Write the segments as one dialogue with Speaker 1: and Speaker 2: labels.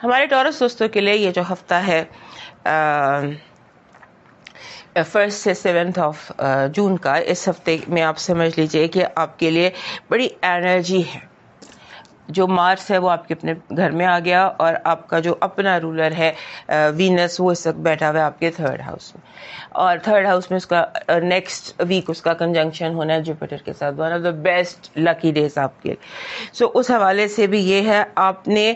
Speaker 1: ہمارے ٹورس دوستوں کے لیے یہ جو ہفتہ ہے 1 سے 7 جون کا، اس ہفتے میں آپ سمجھ لیجئے کہ آپ کے لیے بڑی انرجی ہے. جو مارس ہے وہ آپ کے اپنے گھر میں آ گیا، اور آپ کا جو اپنا رولر ہے وینس، وہ اس وقت بیٹھا ہوا ہے آپ کے 3rd ہاؤس میں، اور 3rd ہاؤس میں اس کا نیکسٹ ویک اس کا کنجنکشن ہونا ہے جوپیٹر کے ساتھ. One of the best lucky days آپ کے. سو اس حوالے سے بھی یہ ہے، آپ نے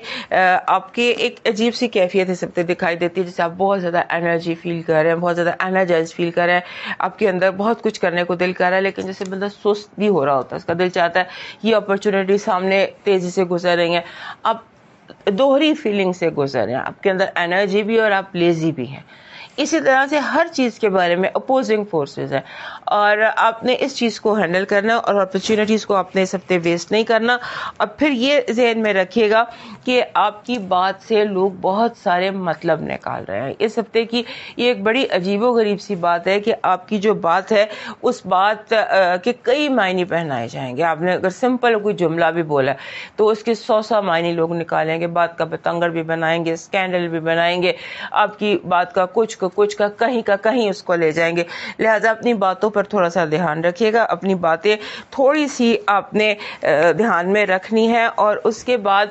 Speaker 1: آپ کے ایک عجیب سی کیفیت اس ہفتے دکھائی دیتی ہے، جیسے آپ بہت زیادہ انرجی فیل کر رہے ہیں، بہت زیادہ انرجائز فیل کر رہے ہیں، آپ کے اندر بہت کچھ کرنے کو دل کر رہا ہے، لیکن جیسے بندہ سست بھی ہو رہا ہوتا ہے، اس کا دل چاہتا ہے یہ اپرچونیٹی سامنے تیزی سے گزر رہی ہیں، آپ دوہری فیلنگ سے گزر رہے ہیں، آپ کے اندر انرجی بھی اور آپ لیزی بھی ہیں. اسی طرح سے ہر چیز کے بارے میں اپوزنگ فورسز ہیں، اور آپ نے اس چیز کو ہینڈل کرنا، اور اپرچونیٹیز کو آپ نے اس ہفتے ویسٹ نہیں کرنا. اور پھر یہ ذہن میں رکھیے گا کہ آپ کی بات سے لوگ بہت سارے مطلب نکال رہے ہیں. اس ہفتے کی یہ ایک بڑی عجیب و غریب سی بات ہے کہ آپ کی جو بات ہے اس بات کے کئی معنی پہنائے جائیں گے. آپ نے اگر سمپل کوئی جملہ بھی بولا تو اس کے 100 معنی لوگ نکالیں گے، بات کا پتنگڑ بھی بنائیں گے، اسکینڈل بھی بنائیں گے، آپ کی بات کا کچھ کا کہیں اس کو لے جائیں گے. لہذا اپنی باتوں پر تھوڑا سا دھیان رکھیے گا، اپنی باتیں تھوڑی سی آپ نے دھیان میں رکھنی ہے. اور اس کے بعد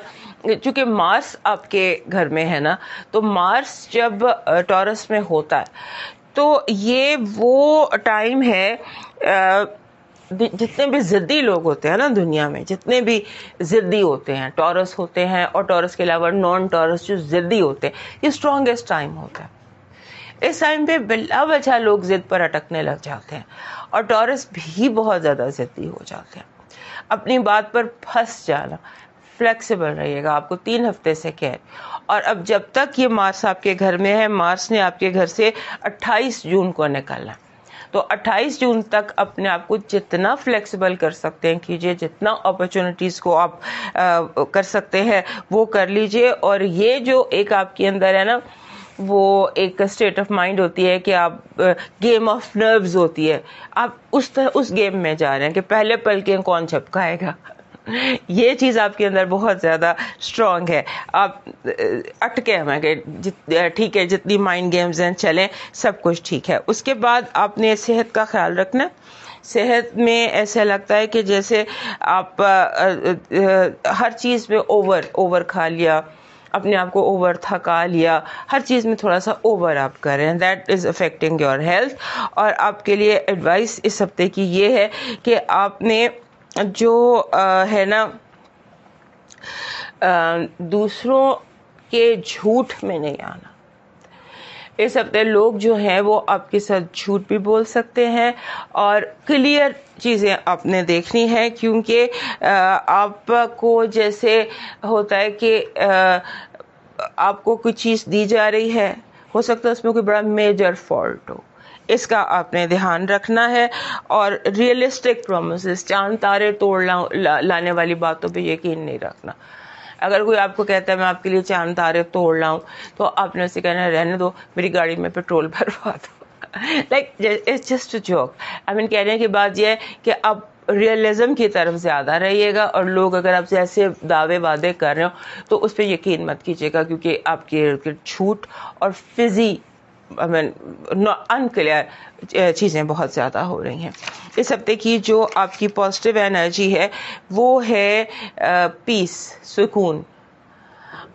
Speaker 1: چونکہ مارس آپ کے گھر میں ہے نا، تو مارس جب ٹورس میں ہوتا ہے تو یہ وہ ٹائم ہے، جتنے بھی ضدی لوگ ہوتے ہیں نا دنیا میں، جتنے بھی ضدی ہوتے ہیں، ٹورس ہوتے ہیں، اور ٹورس کے علاوہ نان ٹورس جو ضدی ہوتے ہیں، یہ اسٹرانگیسٹ ٹائم ہوتا ہے. اس ٹائم پہ بلا وجہ لوگ ضد پر اٹکنے لگ جاتے ہیں، اور ٹورس بھی بہت زیادہ ضدی ہو جاتے ہیں. اپنی بات پر پھنس جانا. فلیکسیبل رہیے گا، آپ کو 3 ہفتے سے کہہ. اور اب جب تک یہ مارس آپ کے گھر میں ہے، مارس نے آپ کے گھر سے 28 جون کو نکلنا، تو 28 جون تک اپنے آپ کو جتنا فلیکسیبل کر سکتے ہیں کیجیے، جتنا اپرچونٹیز کو آپ کر سکتے ہیں وہ کر لیجیے. اور یہ جو ایک آپ کے اندر ہے نا، وہ ایک اسٹیٹ آف مائنڈ ہوتی ہے کہ آپ گیم آف نروز ہوتی ہے، آپ اس گیم میں جا رہے ہیں کہ پہلے پلکیں کون چھپکائے گا. یہ چیز آپ کے اندر بہت زیادہ اسٹرانگ ہے. آپ اٹکے ہمیں کہ ٹھیک ہے، جتنی مائنڈ گیمز ہیں چلیں، سب کچھ ٹھیک ہے. اس کے بعد آپ نے صحت کا خیال رکھنا. صحت میں ایسا لگتا ہے کہ جیسے آپ ہر چیز میں اوور کھا لیا، اپنے آپ کو اوور تھکا لیا، ہر چیز میں تھوڑا سا اوور آپ کریں، that is affecting your health. اور آپ کے لیے ایڈوائس اس ہفتے کی یہ ہے کہ آپ نے جو ہے نا دوسروں کے جھوٹ میں نہیں آنا. اس ہفتے لوگ جو ہیں وہ آپ کے ساتھ جھوٹ بھی بول سکتے ہیں، اور کلیئر چیزیں آپ نے دیکھنی ہے، کیونکہ آپ کو جیسے ہوتا ہے کہ آپ کو کوئی چیز دی جا رہی ہے، ہو سکتا ہے اس میں کوئی بڑا میجر فالٹ ہو، اس کا آپ نے دھیان رکھنا ہے. اور ریئلسٹک پرومسز، چاند تارے توڑ لانے والی باتوں پہ یقین نہیں رکھنا. اگر کوئی آپ کو کہتا ہے میں آپ کے لیے چاند تارے توڑ لاؤں، تو آپ نے اسے کہنا رہنے دو، میری گاڑی میں پیٹرول بھروا دو. Like it's just a joke. کہنے کی بات یہ ہے کہ آپ ریئلزم کی طرف زیادہ رہیے گا، اور لوگ اگر آپ سے ایسے دعوے وعدے کر رہے ہو تو اس پہ یقین مت کیجیے گا، کیونکہ آپ کے جھوٹ اور فزی انکلیئر چیزیں بہت زیادہ ہو رہی ہیں. اس ہفتے کی جو آپ کی پازیٹیو انرجی ہے وہ ہے پیس، سکون.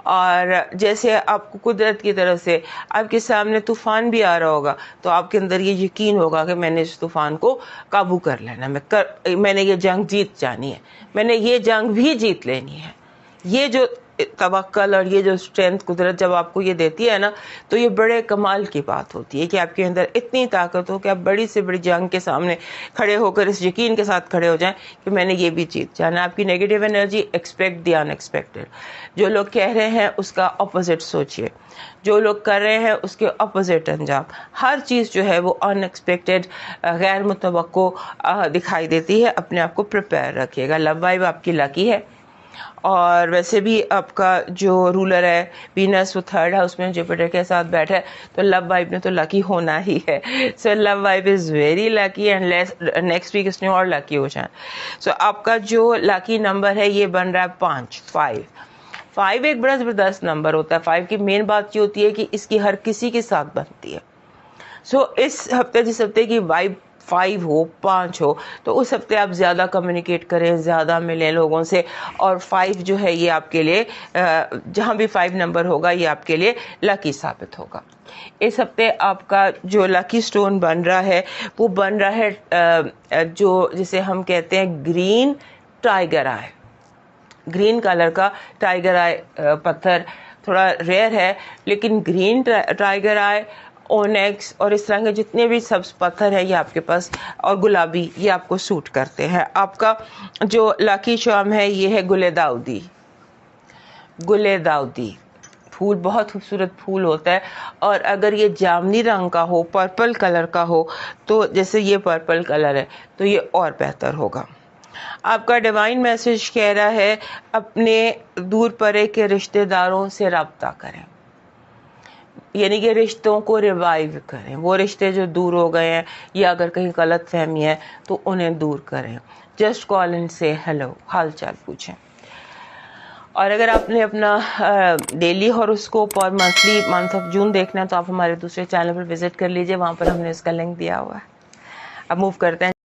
Speaker 1: اور جیسے آپ کو قدرت کی طرف سے آپ کے سامنے طوفان بھی آ رہا ہوگا تو آپ کے اندر یہ یقین ہوگا کہ میں نے اس طوفان کو قابو کر لینا، میں نے یہ جنگ جیت جانی ہے، میں نے یہ جنگ بھی جیت لینی ہے. یہ جو توکل اور یہ جو اسٹرینتھ قدرت جب آپ کو یہ دیتی ہے نا، تو یہ بڑے کمال کی بات ہوتی ہے کہ آپ کے اندر اتنی طاقت ہو کہ آپ بڑی سے بڑی جنگ کے سامنے کھڑے ہو کر اس یقین کے ساتھ کھڑے ہو جائیں کہ میں نے یہ بھی جیت جانا. آپ کی نیگیٹو انرجی، ایکسپیکٹ دی ان ایکسپیکٹڈ. جو لوگ کہہ رہے ہیں اس کا اپوزٹ سوچئے، جو لوگ کر رہے ہیں اس کے اپوزٹ انجام. ہر چیز جو ہے وہ ان ایکسپیکٹڈ، غیر متوقع دکھائی دیتی ہے. اپنے آپ کو پریپیئر رکھیے گا. لو وائب آپ کی لکی ہے، اور ویسے بھی آپ کا جو رولر ہے وینس وہ 3rd ہاؤس میں جوپیٹر کے ساتھ بیٹھا ہے، تو لو وائب نے تو لکی ہونا ہی ہے. So love vibe is very lucky, and next week اس نے اور لکی ہو جائیں. سو آپ کا جو لکی نمبر ہے یہ بن رہا ہے 5. 5 ایک بڑا زبردست نمبر ہوتا ہے. 5 کی مین بات یہ ہوتی ہے کہ اس کی ہر کسی کے ساتھ بنتی ہے. سو اس ہفتے جس ہفتے کی وائب 5 ہو 5 ہو تو اس ہفتے آپ زیادہ کمیونیکیٹ کریں, زیادہ ملیں لوگوں سے, اور 5 جو ہے یہ آپ کے لیے جہاں بھی 5 نمبر ہوگا یہ آپ کے لیے لکی ثابت ہوگا. اس ہفتے آپ کا جو لکی سٹون بن رہا ہے وہ بن رہا ہے جو جسے ہم کہتے ہیں گرین ٹائیگر آئے. گرین کلر کا ٹائیگر آئے پتھر تھوڑا ریئر ہے, لیکن گرین ٹائیگر آئے, اونیکس اور اس طرح کے جتنے بھی سبز پتھر ہیں یہ آپ کے پاس, اور گلابی, یہ آپ کو سوٹ کرتے ہیں. آپ کا جو لاکی چارم ہے یہ ہے گل داؤدی. گل داؤدی پھول بہت خوبصورت پھول ہوتا ہے, اور اگر یہ جامنی رنگ کا ہو, پرپل کلر کا ہو, تو جیسے یہ پرپل کلر ہے تو یہ اور بہتر ہوگا. آپ کا ڈیوائن میسج کہہ رہا ہے اپنے دور پرے کے رشتہ داروں سے رابطہ کریں, یعنی کہ رشتوں کو ریوائیو کریں. وہ رشتے جو دور ہو گئے ہیں یا اگر کہیں غلط فہمی ہے تو انہیں دور کریں. جسٹ کال اینڈ سے ہیلو, حال چال پوچھیں. اور اگر آپ نے اپنا ڈیلی ہاروسکوپ اور منتھلی منتھ آف جون دیکھنا ہے تو آپ ہمارے دوسرے چینل پر وزٹ کر لیجئے, وہاں پر ہم نے اس کا لنک دیا ہوا ہے. اب موو کرتے ہیں